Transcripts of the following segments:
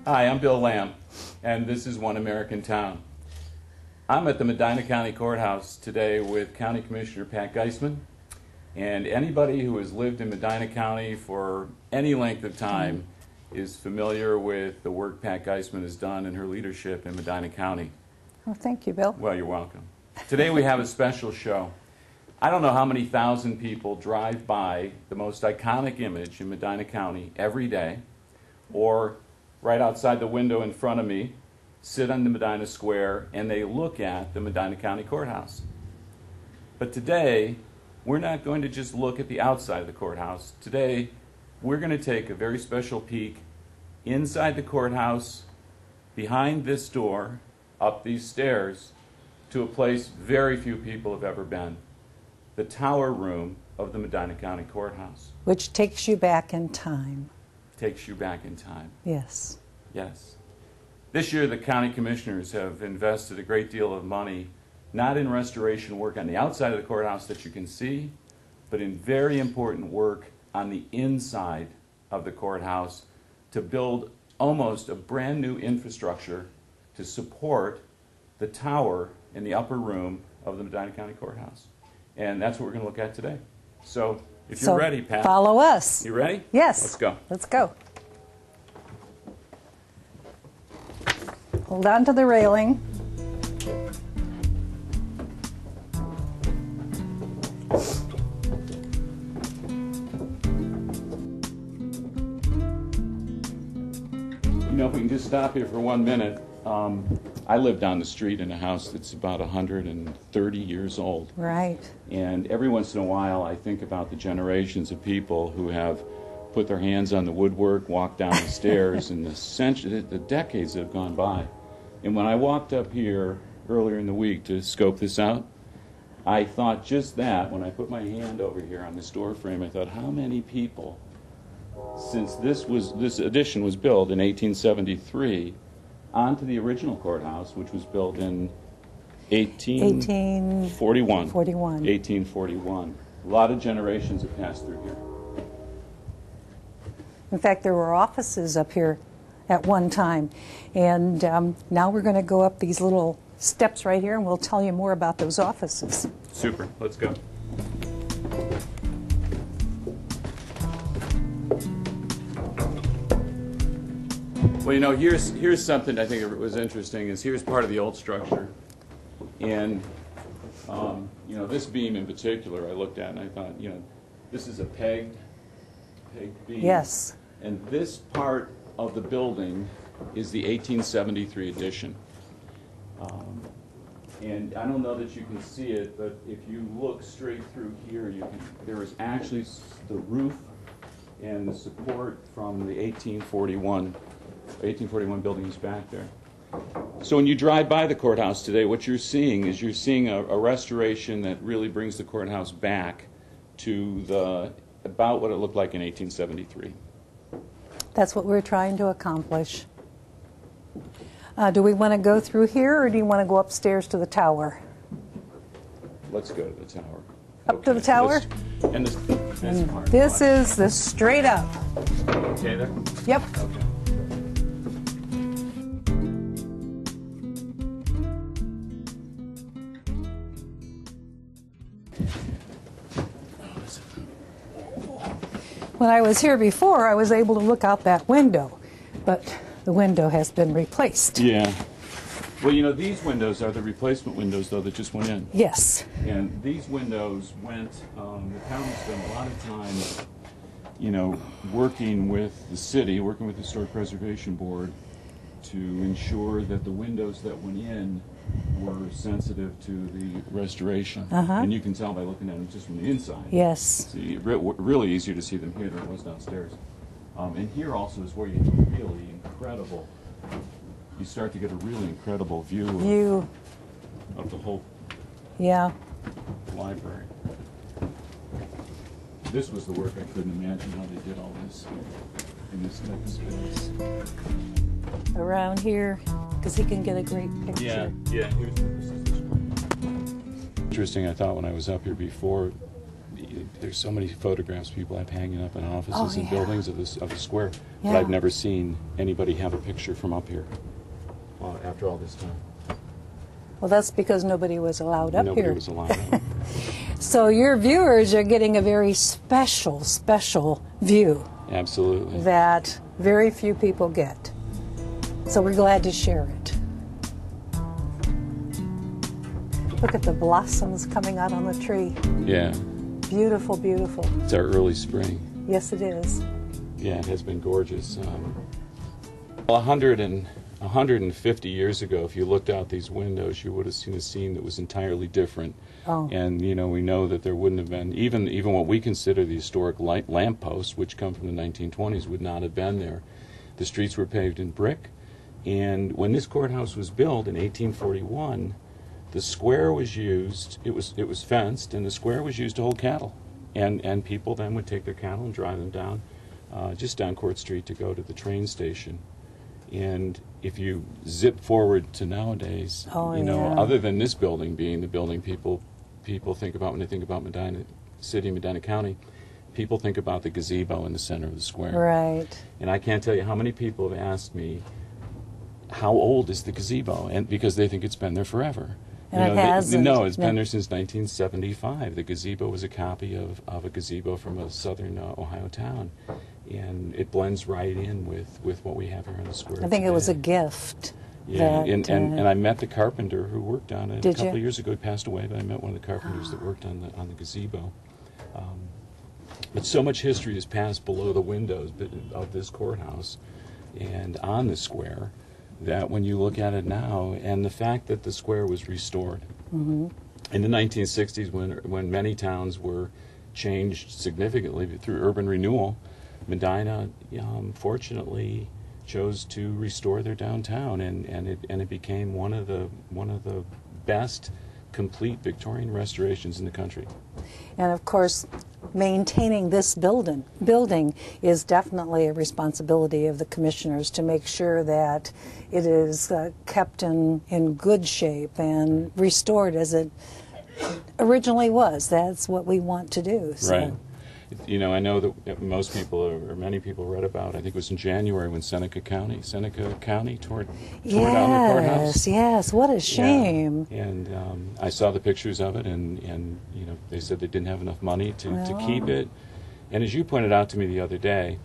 Hi, I'm Bill Lamb, and this is One American Town. I'm at the Medina County Courthouse today with County Commissioner Pat Geisman, and anybody who has lived in Medina County for any length of time is familiar with the work Pat Geisman has done in her leadership in Medina County. Well, thank you, Bill. Well, you're welcome. Today we have a special show. I don't know how many thousand people drive by the most iconic image in Medina County every day, or right outside the window in front of me, sit on the Medina Square, and they look at the Medina County Courthouse. But today, we're not going to just look at the outside of the courthouse. Today, we're going to take a very special peek inside the courthouse, behind this door, up these stairs, to a place very few people have ever been, the tower room of the Medina County Courthouse. Which takes you back in time. Takes you back in time. Yes. Yes. This year, the county commissioners have invested a great deal of money, not in restoration work on the outside of the courthouse that you can see, but in very important work on the inside of the courthouse to build almost a brand new infrastructure to support the tower in the upper room of the Medina County Courthouse. And that's what we're going to look at today. So, if you're ready, Pat. Follow us. You ready? Yes. Let's go. Let's go. Hold on to the railing. You know, if we can just stop here for 1 minute. I live down the street in a house that's about 130 years old. Right. And every once in a while I think about the generations of people who have put their hands on the woodwork, walked down the stairs, and the decades that have gone by. And when I walked up here earlier in the week to scope this out, I thought just that when I put my hand over here on this door frame. I thought, how many people, since this addition was built in 1873, onto the original courthouse, which was built in 1841. 1841. A lot of generations have passed through here. In fact, there were offices up here at one time. And now we're going to go up these little steps right here, and we'll tell you more about those offices. Super. Let's go. Well, you know, here's something I think was interesting. Is here's part of the old structure, and you know, this beam in particular, I looked at and I thought, you know, this is a pegged beam. Yes. And this part of the building is the 1873 addition. And I don't know that you can see it, but if you look straight through here, there is actually the roof and the support from the 1841 building is back there. So when you drive by the courthouse today, what you're seeing is a restoration that really brings the courthouse back to about what it looked like in 1873. That's what we're trying to accomplish. Do we want to go through here, or do you want to go upstairs to the tower? Let's go to the tower. Up to the tower? This is the straight up. Okay there? Yep. Okay. When I was here before, I was able to look out that window, but the window has been replaced. Yeah. Well, you know, these windows are the replacement windows, though, that just went in. Yes. And these windows went, the county spent a lot of time, you know, working with the city, working with the Historic Preservation Board to ensure that the windows that went in were sensitive to the restoration. And you can tell by looking at them just from the inside. Yes. See, really easier to see them here than it was downstairs. And here also is where you have a really incredible, you start to get a really incredible view of the whole library. This was the work I couldn't imagine how they did all this in this type of space. Around here, because he can get a great picture. Yeah. This is interesting. I thought when I was up here before, there's so many photographs people have hanging up in offices and yeah. buildings of the square, Yeah. but I've never seen anybody have a picture from up here after all this time. Well, that's because nobody was allowed up Nobody here. was allowed up. So your viewers are getting a very special view Absolutely. that very few people get. So we're glad to share it. Look at the blossoms coming out on the tree. Yeah. Beautiful, beautiful. It's our early spring. Yes, it is. Yeah, it has been gorgeous. 150 years ago, if you looked out these windows, you would have seen a scene that was entirely different. Oh. And, you know, we know that there wouldn't have been, even what we consider the historic lampposts, which come from the 1920s, would not have been there. The streets were paved in brick. And when this courthouse was built in 1841, the square was used, it was fenced, and the square was used to hold cattle. And people then would take their cattle and drive them down, just down Court Street to go to the train station. And if you zip forward to nowadays, other than this building being the building people think about when they think about Medina City, Medina County, people think about the gazebo in the center of the square. Right. And I can't tell you how many people have asked me, how old is the gazebo? And because they think it's been there forever. And it hasn't. No, it's been there since 1975. The gazebo was a copy of a gazebo from a southern Ohio town. And it blends right in with what we have here on the square. I think today. it was a gift. Yeah, that, and I met the carpenter who worked on it a couple you? of years ago. He passed away, but I met one of the carpenters that worked on the gazebo. But so much history has passed below the windows of this courthouse and on the square that when you look at it now, and the fact that the square was restored in the 1960s when many towns were changed significantly through urban renewal, Medina fortunately chose to restore their downtown, and it became one of the best complete Victorian restorations in the country. And of course, maintaining this building is definitely a responsibility of the commissioners to make sure that it is kept in good shape and restored as it originally was. That's what we want to do. So. Right. You know, I know that most people, or many people, read about, I think it was in January when Seneca County tore down their courthouse. Yes, what a shame. Yeah. And I saw the pictures of it, and you know, they said they didn't have enough money to keep it. And as you pointed out to me the other day,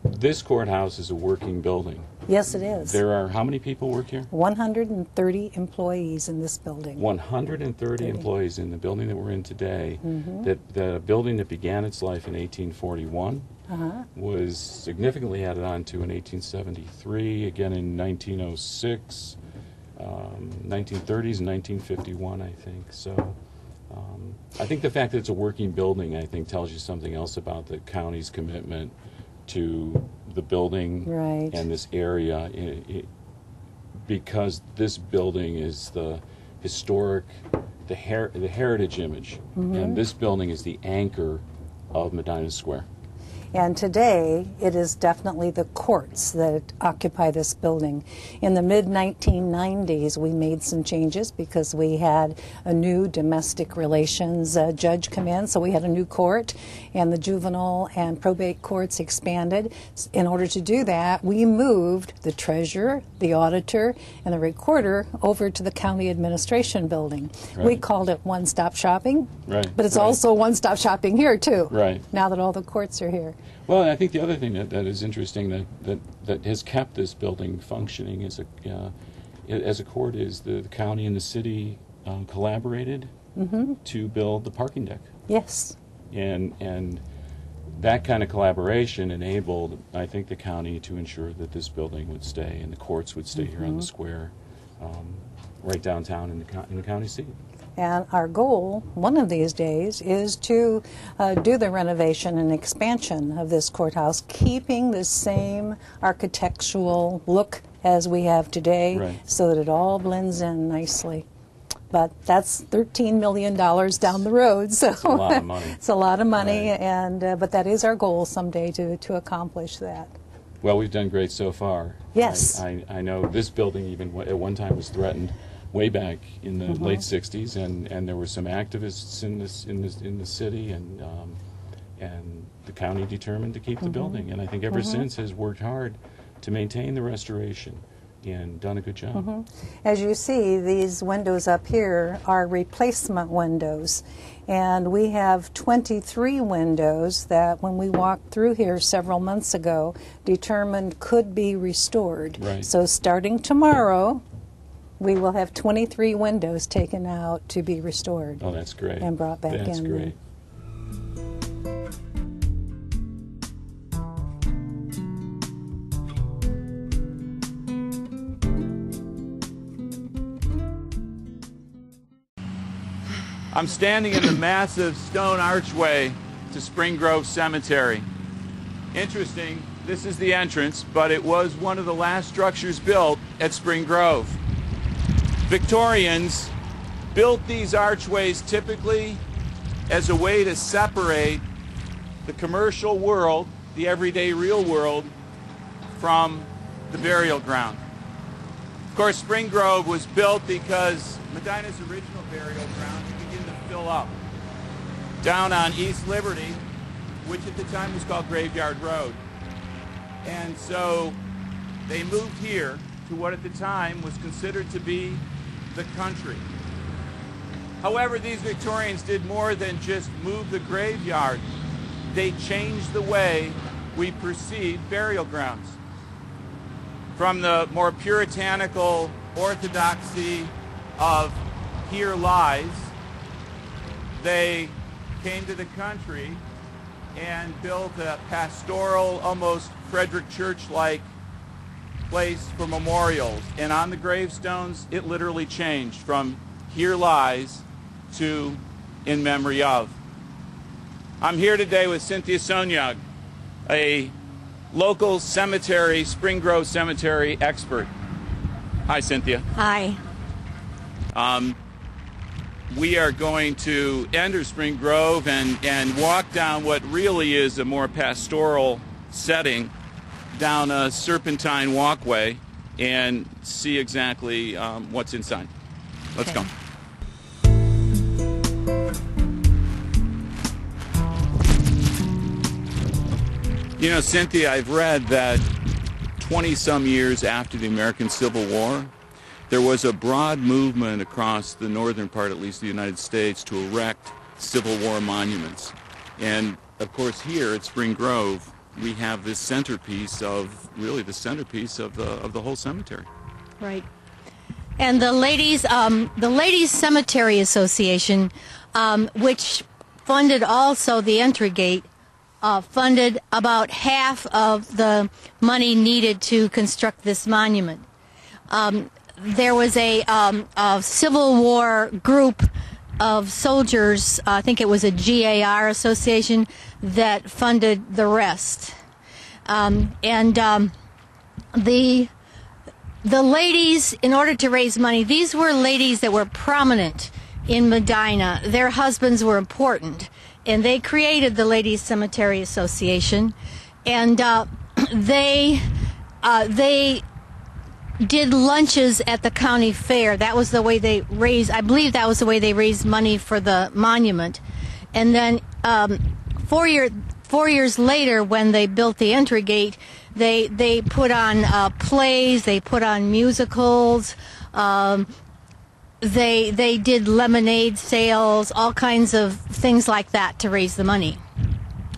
this courthouse is a working building. Yes, it is. There are, how many people work here? 130 employees in this building. 130 employees in the building that we're in today. That the building that began its life in 1841 was significantly added on to in 1873, again in 1906, 1930s and 1951, I think. So I think the fact that it's a working building, I think, tells you something else about the county's commitment to the building and this area, because this building is the historic, the heritage image, and this building is the anchor of Medina Square. And today, it is definitely the courts that occupy this building. In the mid-1990s, we made some changes because we had a new domestic relations judge come in, so we had a new court, and the juvenile and probate courts expanded. In order to do that, we moved the treasurer, the auditor, and the recorder over to the county administration building. We called it one-stop shopping, but it's also one-stop shopping here, too, now that all the courts are here. Well, I think the other thing that is interesting that has kept this building functioning as a court is the county and the city collaborated to build the parking deck. Yes. And that kind of collaboration enabled, I think, the county to ensure that this building would stay and the courts would stay here on the square, right downtown in the county seat. And our goal, one of these days, is to do the renovation and expansion of this courthouse, keeping the same architectural look as we have today, so that it all blends in nicely. But that's $13 million down the road, so it's a lot of money. It's a lot of money, and but that is our goal someday to accomplish that. Well, we've done great so far. Yes. I know this building even at one time was threatened way back in the late 60s, and there were some activists in the city, and the county determined to keep the building, and I think ever since has worked hard to maintain the restoration and done a good job. As you see, these windows up here are replacement windows, and we have 23 windows that when we walked through here several months ago determined could be restored. Right. So starting tomorrow, we will have 23 windows taken out to be restored. Oh, that's great. And brought back in. That's great. I'm standing in the massive stone archway to Spring Grove Cemetery. Interesting, this is the entrance, but it was one of the last structures built at Spring Grove. Victorians built these archways typically as a way to separate the commercial world, the everyday real world, from the burial ground. Of course, Spring Grove was built because Medina's original burial ground began to fill up down on East Liberty, which at the time was called Graveyard Road. And so they moved here to what at the time was considered to be the country. However, these Victorians did more than just move the graveyard. They changed the way we perceive burial grounds. From the more puritanical orthodoxy of here lies, they came to the country and built a pastoral, almost Frederick Church-like place for memorials. And on the gravestones, it literally changed from here lies to in memory of. I'm here today with Cynthia Sonyug, a local cemetery, Spring Grove Cemetery expert. Hi, Cynthia. Hi. We are going to enter Spring Grove and walk down what really is a more pastoral setting, down a serpentine walkway, and see exactly what's inside. Let's go. You know, Cynthia, I've read that 20-some years after the American Civil War, there was a broad movement across the northern part, at least of the United States, to erect Civil War monuments. And, of course, here at Spring Grove, we have this centerpiece of, really the centerpiece of the whole cemetery. Right. And the Ladies Cemetery Association, which funded also the entry gate, funded about half of the money needed to construct this monument. There was a Civil War group of soldiers, I think it was a GAR association, that funded the rest. The ladies, in order to raise money, these were ladies that were prominent in Medina. Their husbands were important, and they created the Ladies Cemetery Association, and they did lunches at the county fair. That was the way they raised, I believe that was the way they raised money for the monument. And then 4 years later, when they built the entry gate, they put on plays, they put on musicals, they did lemonade sales, all kinds of things like that to raise the money.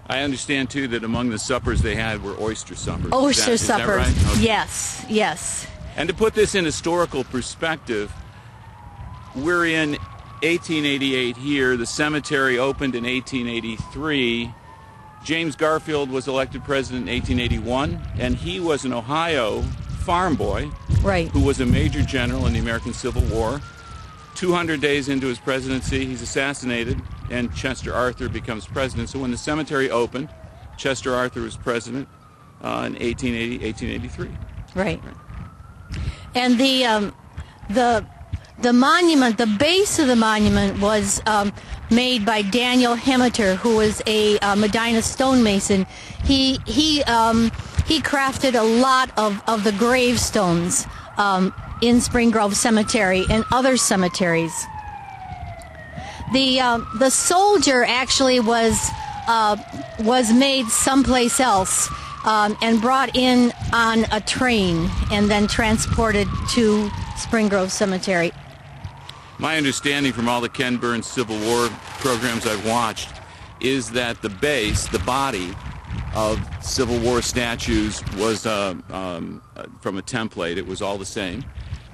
I understand, too, that among the suppers they had were oyster suppers. Oyster Is that suppers, right? Okay. yes, yes. And to put this in historical perspective, we're in 1888 here. The cemetery opened in 1883. James Garfield was elected president in 1881, and he was an Ohio farm boy, Right. who was a major general in the American Civil War. 200 days into his presidency, he's assassinated, and Chester Arthur becomes president. So when the cemetery opened, Chester Arthur was president in 1883. Right. And the monument, the base of the monument was made by Daniel Hemeter, who was a Medina stonemason. He crafted a lot of the gravestones in Spring Grove Cemetery and other cemeteries. The soldier actually was made someplace else and brought in on a train and then transported to Spring Grove Cemetery. My understanding from all the Ken Burns Civil War programs I've watched is that the base, the body of Civil War statues was from a template. It was all the same.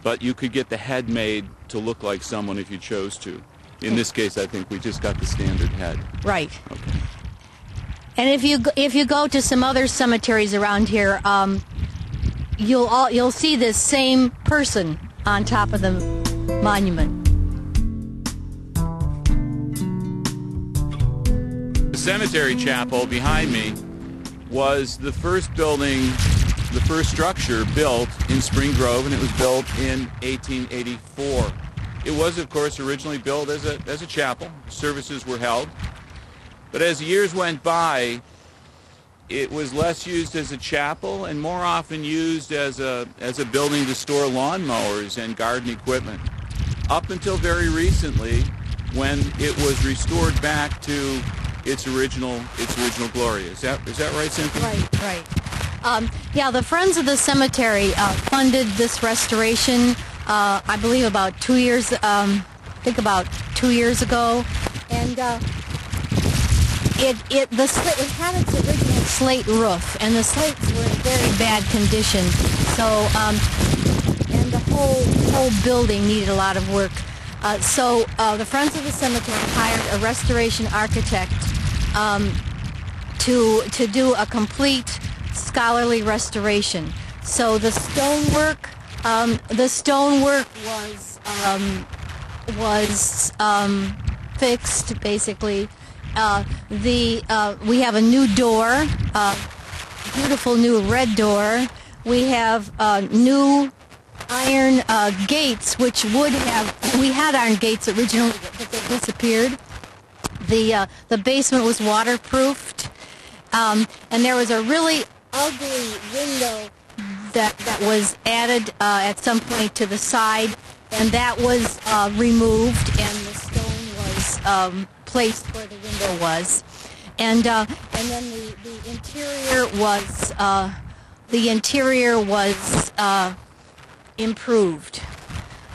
But you could get the head made to look like someone if you chose to. In this case, I think we just got the standard head. Right. Okay. And if you go to some other cemeteries around here, you'll see this same person on top of the monument. The cemetery chapel behind me was the first building, the first structure built in Spring Grove, and it was built in 1884. It was, of course, originally built as a chapel. Services were held. But as years went by, it was less used as a chapel and more often used as a building to store lawnmowers and garden equipment. Up until very recently, when it was restored back to its original glory. Is that right, Cynthia? Right. Yeah, the Friends of the Cemetery funded this restoration. I believe about 2 years. About 2 years ago, and it had its original slate roof, and the slates were in very bad condition. So, and the whole building needed a lot of work. So the Friends of the Cemetery hired a restoration architect to do a complete scholarly restoration. So the stonework was fixed basically. We have a new door, beautiful new red door. We have new iron gates, which we had iron gates originally, but they disappeared. The basement was waterproofed, and there was a really ugly window that was added at some point to the side, and that was removed, and the stone was placed where the window was, and then the interior was improved.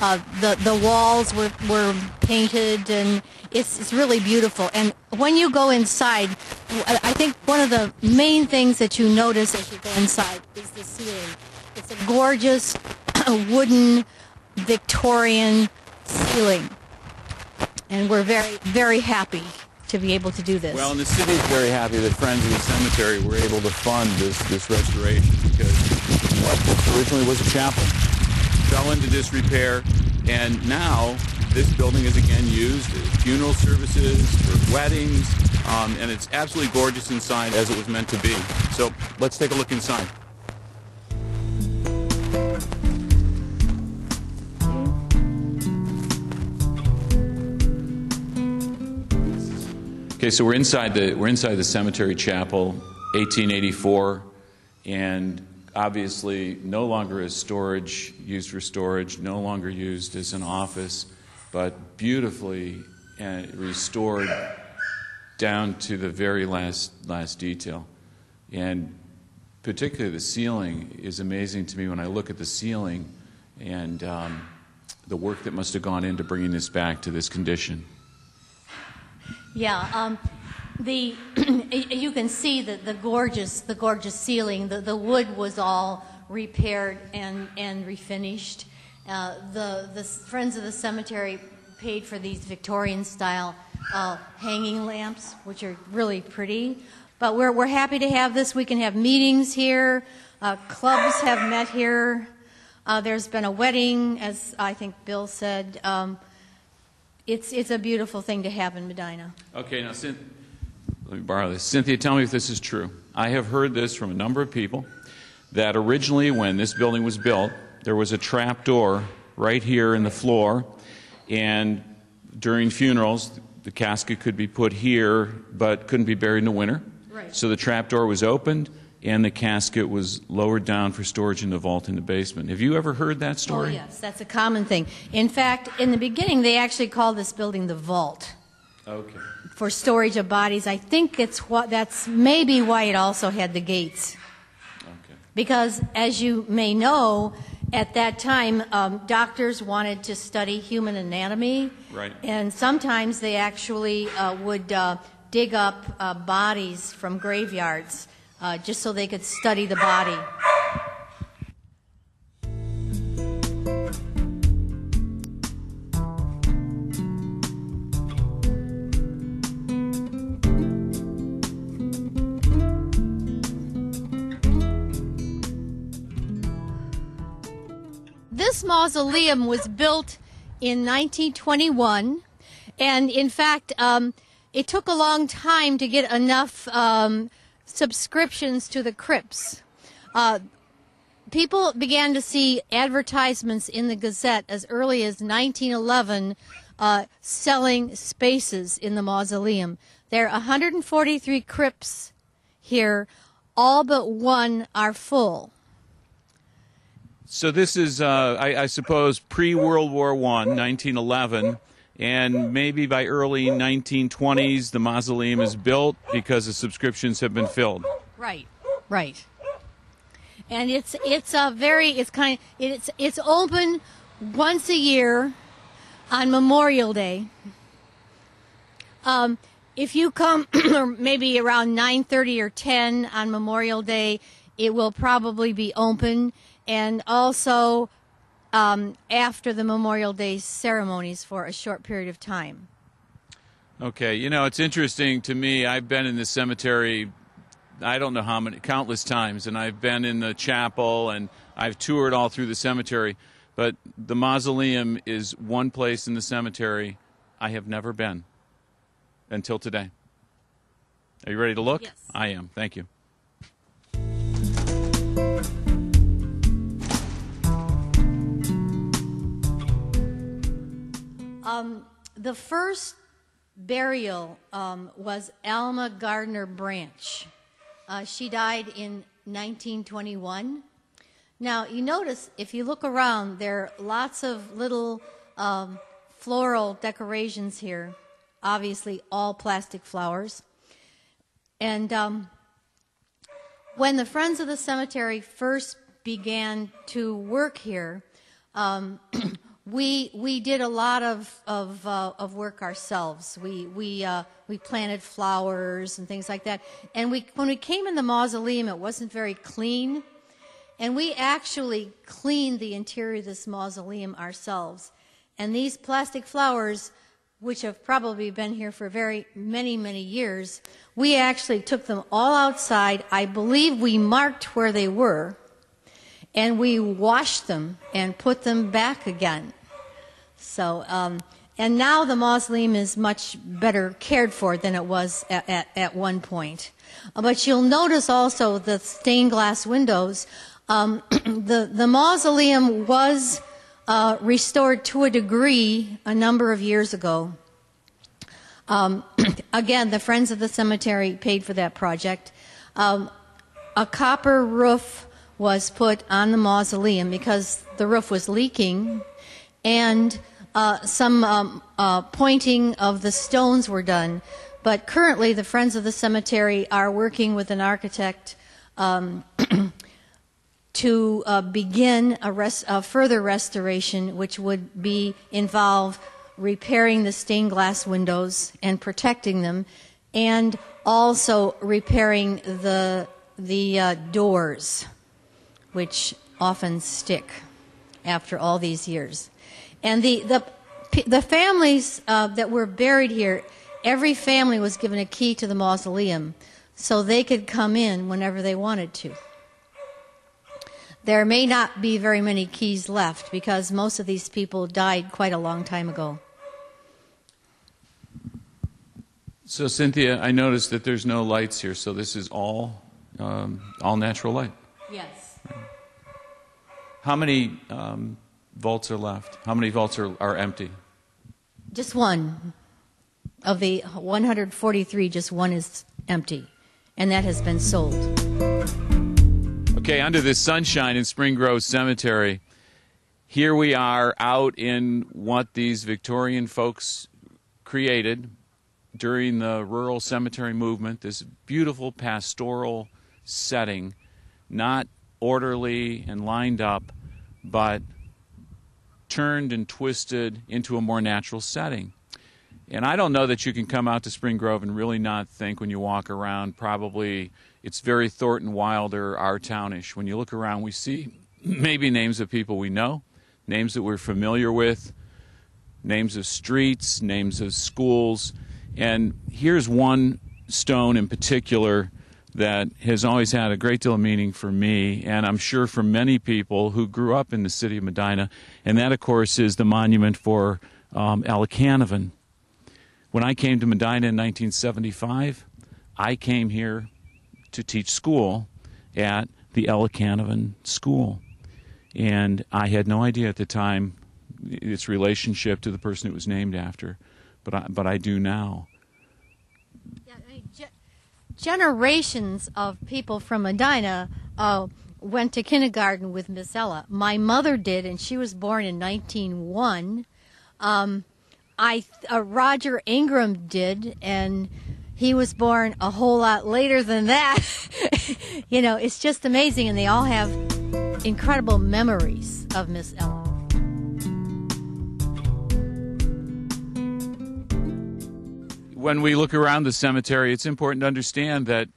The walls were painted, and it's really beautiful. And when you go inside, I think one of the main things that you notice as you go inside is the ceiling. It's a gorgeous wooden Victorian ceiling, and we're very, very happy to be able to do this. Well, and the city's very happy that Friends of the Cemetery were able to fund this restoration, because what originally was a chapel fell into disrepair, and now this building is again used as funeral services, for weddings, and it's absolutely gorgeous inside, as it was meant to be. So let's take a look inside. Okay, so we're inside the cemetery chapel, 1884, and obviously no longer as storage, used for storage, no longer used as an office, but beautifully restored down to the very last detail. And particularly the ceiling is amazing to me when I look at the ceiling and the work that must have gone into bringing this back to this condition. Yeah, you can see the gorgeous ceiling. The wood was all repaired and refinished. The Friends of the Cemetery paid for these Victorian-style hanging lamps, which are really pretty. But we're happy to have this. We can have meetings here. Clubs have met here. There's been a wedding, as I think Bill said. It's a beautiful thing to have in Medina. Okay, now, let me borrow this. Cynthia, tell me if this is true. I have heard this from a number of people, that originally when this building was built, there was a trap door right here in the floor, and during funerals, the casket could be put here, but couldn't be buried in the winter. Right. So the trap door was opened, and the casket was lowered down for storage in the vault in the basement. Have you ever heard that story? Oh, yes, that's a common thing. In fact, in the beginning, they actually called this building the vault. Okay. For storage of bodies. I think that's maybe why it also had the gates. Okay. Because, as you may know, at that time, doctors wanted to study human anatomy. Right. And sometimes they actually would dig up bodies from graveyards just so they could study the body. This mausoleum was built in 1921, and in fact, it took a long time to get enough subscriptions to the crypts. People began to see advertisements in the Gazette as early as 1911 selling spaces in the mausoleum. There are 143 crypts here, all but one are full. So this is, I suppose, pre-World War I, 1911, and maybe by early 1920s the mausoleum is built because the subscriptions have been filled. Right, right. And it's open once a year on Memorial Day. If you come maybe around 9:30 or 10 on Memorial Day, it will probably be open. And also after the Memorial Day ceremonies for a short period of time. Okay, you know, it's interesting to me. I've been in the cemetery, I don't know how many, countless times, and I've been in the chapel, and I've toured all through the cemetery, but the mausoleum is one place in the cemetery I have never been until today. Are you ready to look? Yes. I am. Thank you. The first burial was Alma Gardner Branch. She died in 1921. Now, you notice, if you look around, there are lots of little floral decorations here, obviously all plastic flowers. And when the Friends of the Cemetery first began to work here, we did a lot of work ourselves. We planted flowers and things like that. And when we came in the mausoleum, it wasn't very clean. And we actually cleaned the interior of this mausoleum ourselves. And these plastic flowers, which have probably been here for very many years, we actually took them all outside. I believe we marked where they were. And we washed them and put them back again. So, and now the mausoleum is much better cared for than it was at one point. But you'll notice also the stained glass windows. The mausoleum was restored to a degree a number of years ago. Again, the Friends of the Cemetery paid for that project. A copper roof was put on the mausoleum because the roof was leaking, and some pointing of the stones were done. But currently, the Friends of the Cemetery are working with an architect to begin a further restoration, which would involve repairing the stained glass windows and protecting them, and also repairing the doors, which often stick after all these years. And the families that were buried here, every family was given a key to the mausoleum so they could come in whenever they wanted to. There may not be very many keys left because most of these people died quite a long time ago. So, Cynthia, I noticed that there's no lights here, so this is all natural light. Yes. How many vaults are left? How many vaults are empty? Just one. Of the 143, just one is empty, and that has been sold. Okay, under the sunshine in Spring Grove Cemetery, here we are out in what these Victorian folks created during the rural cemetery movement, this beautiful pastoral setting, not orderly and lined up, but turned and twisted into a more natural setting. And I don't know that you can come out to Spring Grove and really not think when you walk around, probably it's very Thornton Wilder, our townish. When you look around, we see maybe names of people we know, names that we're familiar with, names of streets, names of schools. And here's one stone in particular that has always had a great deal of meaning for me, and I'm sure for many people who grew up in the city of Medina, and that, of course, is the monument for Ella Canavan. When I came to Medina in 1975, I came here to teach school at the Ella Canavan School, and I had no idea at the time its relationship to the person it was named after, but I do now. Generations of people from Medina went to kindergarten with Miss Ella. My mother did, and she was born in 1901. Roger Ingram did, and he was born a whole lot later than that. You know, it's just amazing, and they all have incredible memories of Miss Ella. When we look around the cemetery, it's important to understand that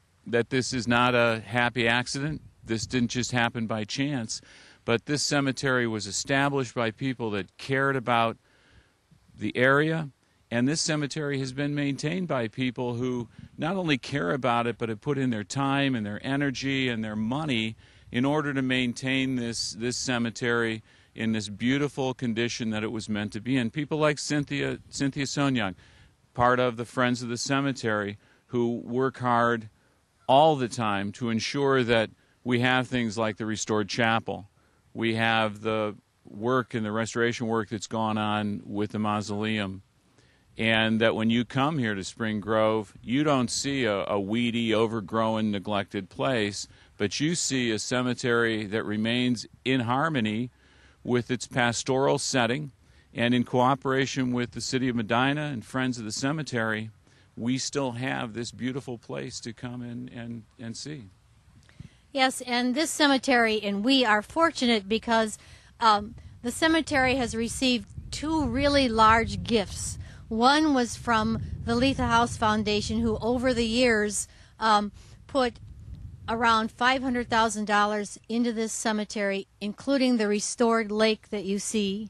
this is not a happy accident. This didn't just happen by chance, but this cemetery was established by people that cared about the area, and this cemetery has been maintained by people who not only care about it, but have put in their time and their energy and their money in order to maintain this cemetery in this beautiful condition that it was meant to be in. People like Cynthia Sonyoung, part of the Friends of the Cemetery, who work hard all the time to ensure that we have things like the restored chapel. We have the work and the restoration work that's gone on with the mausoleum. And that when you come here to Spring Grove, you don't see a weedy, overgrown, neglected place, but you see a cemetery that remains in harmony with its pastoral setting. And in cooperation with the City of Medina and Friends of the Cemetery, we still have this beautiful place to come in and see. Yes, and this cemetery, and we are fortunate because the cemetery has received two really large gifts. One was from the Letha House Foundation, who over the years put around $500,000 into this cemetery, including the restored lake that you see,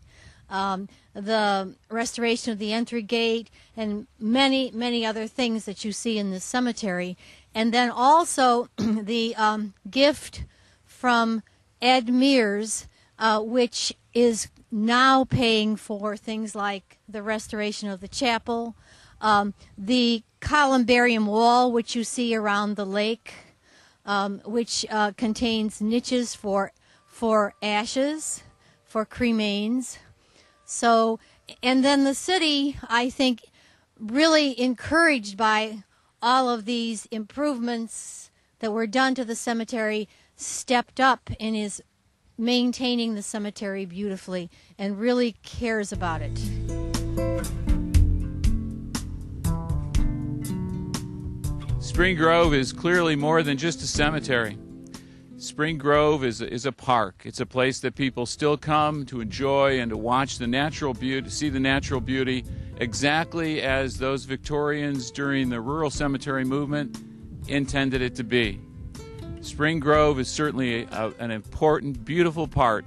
the restoration of the entry gate, and many, many other things that you see in this cemetery. And then also the gift from Ed Mears, which is now paying for things like the restoration of the chapel, the columbarium wall, which you see around the lake, which contains niches for ashes, for cremains. So, and then the city, I think, really encouraged by all of these improvements that were done to the cemetery, stepped up and is maintaining the cemetery beautifully and really cares about it. Spring Grove is clearly more than just a cemetery. Spring Grove is a park. It's a place that people still come to enjoy and to watch the natural beauty, see the natural beauty, exactly as those Victorians during the rural cemetery movement intended it to be. Spring Grove is certainly an important, beautiful part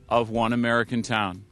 of one American town.